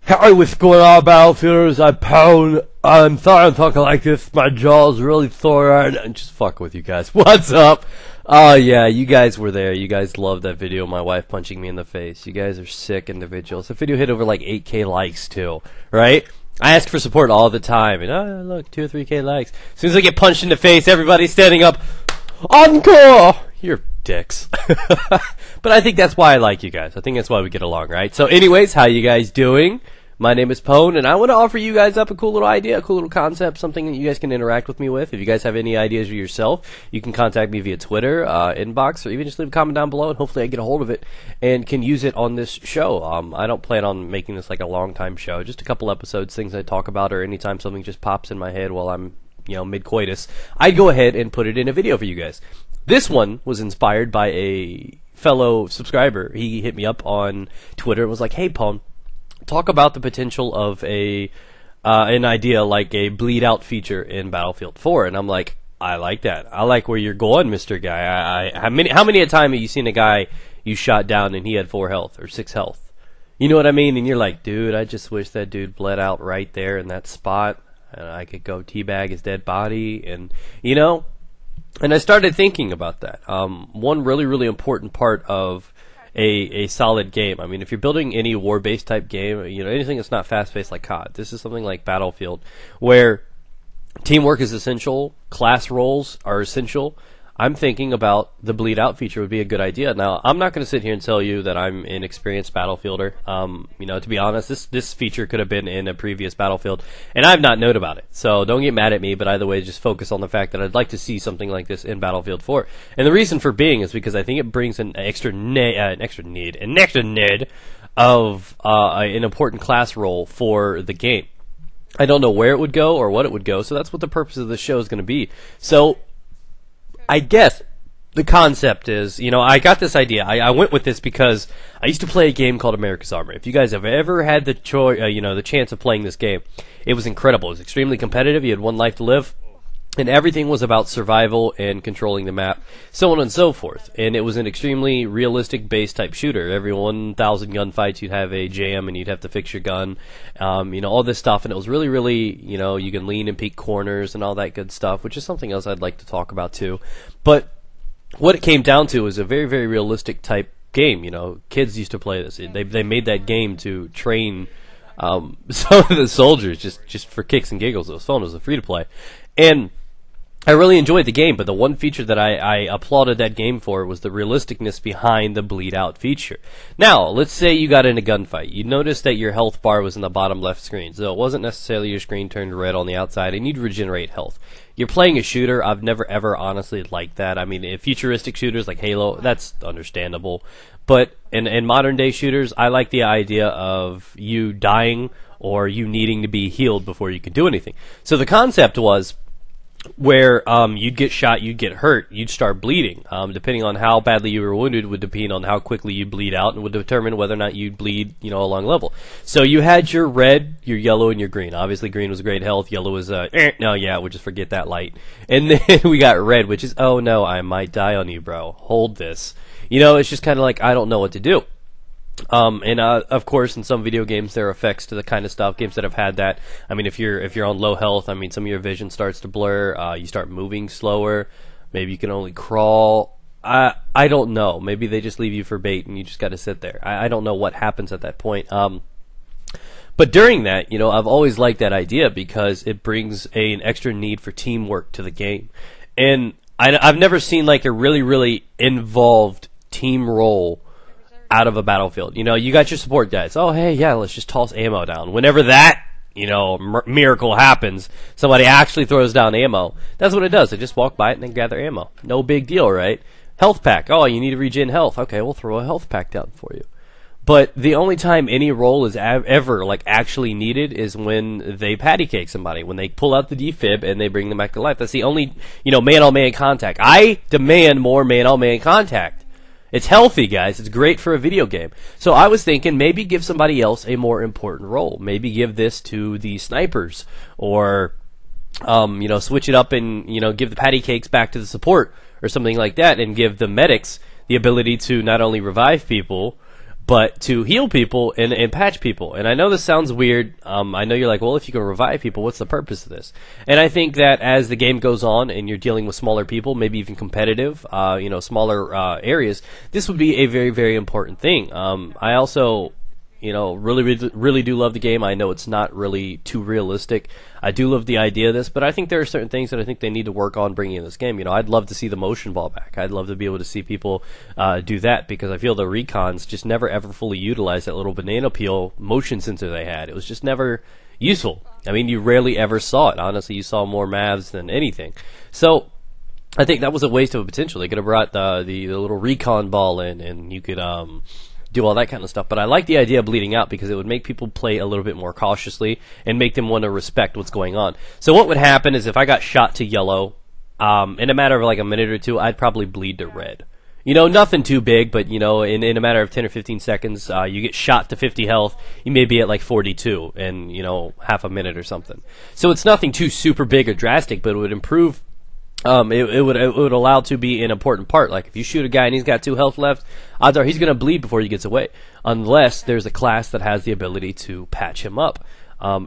Hey, what's going on, Battlefielders? I'm Pound. I'm sorry I'm talking like this. My jaw's really sore right now. I'm just fucking with you guys. What's up? Oh, yeah, you guys were there. You guys loved that video of my wife punching me in the face. You guys are sick individuals. The video hit over like 8K likes, too, right? I ask for support all the time, and oh, look, 2 or 3K likes. As soon as I get punched in the face, everybody's standing up. Encore! You're dicks. But I think that's why I like you guys. I think that's why we get along, right? So anyways, how you guys doing? My name is Pone, and I want to offer you guys up a cool little idea, a cool little concept, something that you guys can interact with me with. If you guys have any ideas yourself, you can contact me via Twitter, inbox, or even just leave a comment down below, and hopefully I get a hold of it and can use it on this show. I don't plan on making this like a long-time show, just a couple episodes, things I talk about, or anytime something just pops in my head while I'm, mid-coitus, I'd go ahead and put it in a video for you guys. This one was inspired by a fellow subscriber. He hit me up on Twitter and was like, hey, Pone, talk about the potential of an idea like a bleed out feature in Battlefield 4. And I'm like, I like that. I like where you're going, Mr. Guy. How many a time have you seen a guy you shot down and he had 4 health or 6 health? You know what I mean? And you're like, dude, I just wish that dude bled out right there in that spot, and I could go teabag his dead body, and and I started thinking about that. One really, really important part of a solid game. I mean, if you're building any war-based type game, anything that's not fast-paced like COD, this is something like Battlefield, where teamwork is essential, class roles are essential. I'm thinking about the bleed out feature would be a good idea. Now, I'm not going to sit here and tell you that I'm an experienced Battlefielder. To be honest, this feature could have been in a previous Battlefield, and I've not known about it. So don't get mad at me, but either way, just focus on the fact that I'd like to see something like this in Battlefield 4. And the reason for being is because I think it brings an extra need of an important class role for the game. I don't know where it would go or what it would go, so that's what the purpose of the show is going to be. So I guess the concept is, I got this idea. I went with this because I used to play a game called America's Armor. If you guys have ever had the the chance of playing this game, it was incredible. It was extremely competitive. You had 1 life to live, and everything was about survival and controlling the map, so on and so forth. And it was an extremely realistic base type shooter. Every 1,000 gunfights, you'd have a jam, and you'd have to fix your gun, all this stuff. And it was really, really, you can lean and peek corners and all that good stuff, which is something else I'd like to talk about too. But what it came down to is a very, very realistic type game. Kids used to play this. They made that game to train some of the soldiers just for kicks and giggles. It was fun. It was free to play, and I really enjoyed the game, but the one feature that I applauded that game for was the realisticness behind the bleed out feature. Now, let's say you got in a gunfight. You noticed that your health bar was in the bottom left screen, so it wasn't necessarily your screen turned red on the outside, and you'd regenerate health. You're playing a shooter. I've never ever honestly liked that. I mean, in futuristic shooters like Halo, that's understandable. But in modern day shooters, I like the idea of you dying or you needing to be healed before you can do anything. So the concept was where you'd get shot, you'd get hurt, you'd start bleeding. Depending on how badly you were wounded would depend on how quickly you bleed out, and would determine whether or not you'd bleed, along level. So you had your red, your yellow, and your green. Obviously, green was great health. Yellow was we'll just forget that light. And then we got red, which is, oh no, I might die on you, bro. Hold this. It's just kind of like, I don't know what to do. Of course, in some video games, there are effects to the kind of stuff. Games that have had that. I mean, if you're on low health, I mean, some of your vision starts to blur. You start moving slower. Maybe you can only crawl. I don't know. Maybe they just leave you for bait, and you just got to sit there. I don't know what happens at that point. But during that, I've always liked that idea because it brings an extra need for teamwork to the game, and I've never seen like a really, really involved team role out of a Battlefield. You got your support guys. Oh, hey, yeah, let's just toss ammo down. Whenever that, miracle happens, somebody actually throws down ammo. That's what it does. They just walk by it and they gather ammo. No big deal, right? Health pack. Oh, you need to regen health. Okay, we'll throw a health pack down for you. But the only time any role is ever like actually needed is when they patty cake somebody, when they pull out the defib and they bring them back to life. That's the only, man-on-man contact. I demand more man-on-man contact. It's healthy, guys. It's great for a video game. So I was thinking maybe give somebody else a more important role. Maybe give this to the snipers, or switch it up and give the patty cakes back to the support or something like that, and give the medics the ability to not only revive people but to heal people and patch people. And I know this sounds weird. I know you're like, well, if you can revive people, what's the purpose of this? And I think that as the game goes on and you're dealing with smaller people, maybe even competitive, smaller areas, this would be a very, very important thing. I also, really do love the game. I know it's not really too realistic. I do love the idea of this, but I think there are certain things that I think they need to work on bringing in this game. I'd love to see the motion ball back. I'd love to be able to see people do that, because I feel the recons just never ever fully utilized that little banana peel motion sensor they had. It was just never useful. I mean, you rarely ever saw it. Honestly, you saw more Mavs than anything. So I think that was a waste of a potential. They could have brought the little recon ball in, and you could do all that kind of stuff. But I like the idea of bleeding out, because it would make people play a little bit more cautiously and make them want to respect what's going on. So what would happen is if I got shot to yellow, in a matter of like a minute or two, I'd probably bleed to red. Nothing too big, but in a matter of 10 or 15 seconds, you get shot to 50 health, you may be at like 42 in, half a minute or something. So it's nothing too super big or drastic, but it would improve. It would allow to be an important part. Like if you shoot a guy and he's got 2 health left, odds are he's going to bleed before he gets away, unless there's a class that has the ability to patch him up.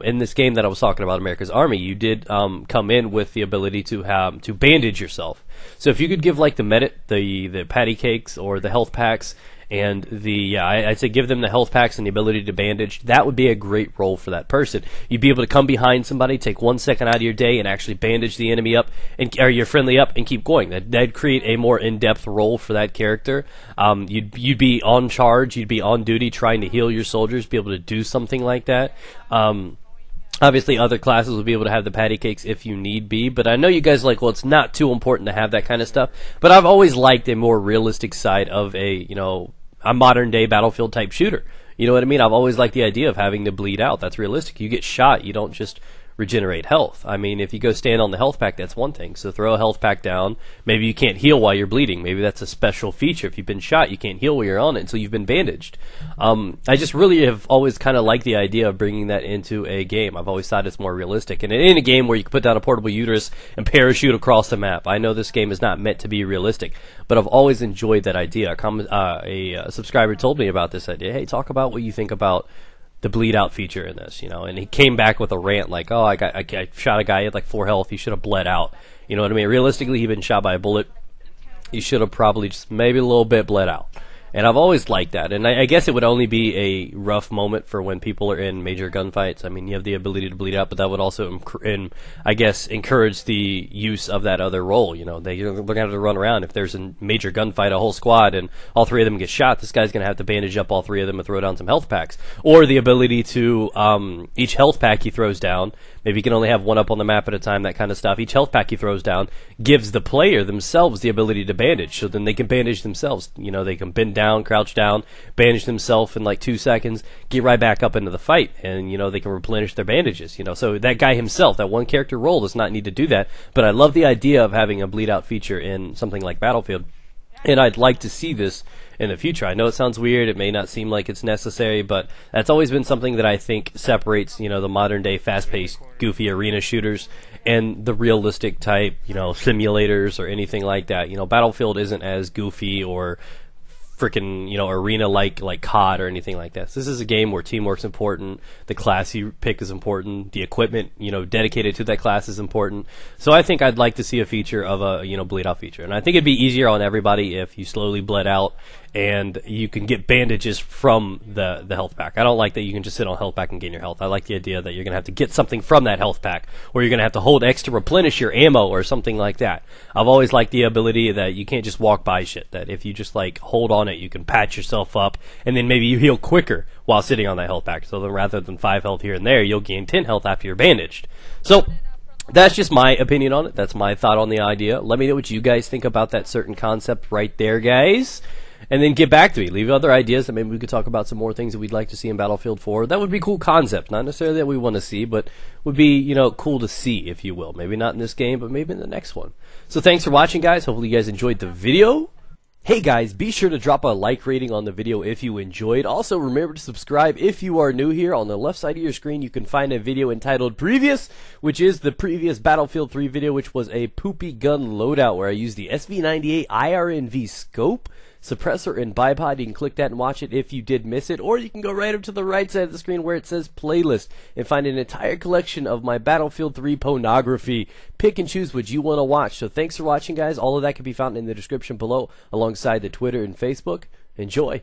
In this game that I was talking about, America's Army, you did come in with the ability to bandage yourself. So if you could give like the patty cakes or the health packs, and I'd say give them the health packs and the ability to bandage, that would be a great role for that person. You'd be able to come behind somebody, take 1 second out of your day, and actually bandage the enemy up, or your friendly up, and keep going. That'd create a more in-depth role for that character. You'd be on charge, you'd be on duty trying to heal your soldiers, be able to do something like that. Obviously, other classes will be able to have the patty cakes if you need be, but I know you guys are like, well, it's not too important to have that kind of stuff. But I've always liked a more realistic side of a modern-day Battlefield type shooter. You know what I mean? I've always liked the idea of having to bleed out. That's realistic. You get shot, you don't just regenerate health. I mean, if you go stand on the health pack, that's one thing. So throw a health pack down. Maybe you can't heal while you're bleeding. Maybe that's a special feature. If you've been shot, you can't heal while you're on it until you've been bandaged. I just really have always kind of liked the idea of bringing that into a game. I've always thought it's more realistic. And in a game where you can put down a portable uterus and parachute across the map, I know this game is not meant to be realistic, but I've always enjoyed that idea. A subscriber told me about this idea. Hey, talk about what you think about the bleed out feature in this, and he came back with a rant like, oh, I shot a guy, he had like 4 health, he should have bled out. You know what I mean? Realistically, he'd been shot by a bullet, he should have probably just maybe a little bit bled out. And I've always liked that. And I guess it would only be a rough moment for when people are in major gunfights. I mean, you have the ability to bleed out, but that would also, encourage the use of that other role. They're going to have to run around. If there's a major gunfight, a whole squad, and all 3 of them get shot, this guy's going to have to bandage up all 3 of them and throw down some health packs. Or the ability to, each health pack he throws down, maybe he can only have 1 up on the map at a time, that kind of stuff. Each health pack he throws down gives the player themselves the ability to bandage, so then they can bandage themselves. They can bend down, crouch down, bandage themselves in like 2 seconds, get right back up into the fight, and they can replenish their bandages. So that guy himself, that one character role, does not need to do that. But I love the idea of having a bleed out feature in something like Battlefield, and I'd like to see this in the future. I know it sounds weird, it may not seem like it's necessary, but that's always been something that I think separates the modern day fast-paced goofy arena shooters and the realistic type simulators or anything like that. Battlefield isn't as goofy or freaking arena like COD or anything like that. So this is a game where teamwork's important, the class you pick is important, the equipment dedicated to that class is important. So I think I'd like to see a feature of a bleed out feature, and I think it'd be easier on everybody if you slowly bled out and you can get bandages from the health pack. I don't like that you can just sit on health pack and gain your health. I like the idea that you're going to have to get something from that health pack, or you're going to have to hold X to replenish your ammo or something like that. I've always liked the ability that you can't just walk by shit, that if you just hold on it, you can patch yourself up, and then maybe you heal quicker while sitting on that health pack. So then rather than 5 health here and there, you'll gain 10 health after you're bandaged. So that's just my opinion on it. That's my thought on the idea. Let me know what you guys think about that certain concept right there, guys. And then get back to me. Leave other ideas that maybe we could talk about some more things that we'd like to see in Battlefield 4. That would be cool concept. Not necessarily that we want to see, but would be, cool to see, if you will. Maybe not in this game, but maybe in the next one. So thanks for watching, guys. Hopefully you guys enjoyed the video. Hey guys, be sure to drop a like rating on the video if you enjoyed. Also, remember to subscribe if you are new here. On the left side of your screen, you can find a video entitled Previous, which is the previous Battlefield 3 video, which was a Poopy gun loadout where I used the SV98 IRNV scope. Suppressor and Bipod. You can click that and watch it if you did miss it, or you can go right up to the right side of the screen where it says playlist and find an entire collection of my Battlefield 3 pornography. Pick and choose what you want to watch. So thanks for watching, guys. All of that can be found in the description below alongside the Twitter and Facebook. Enjoy.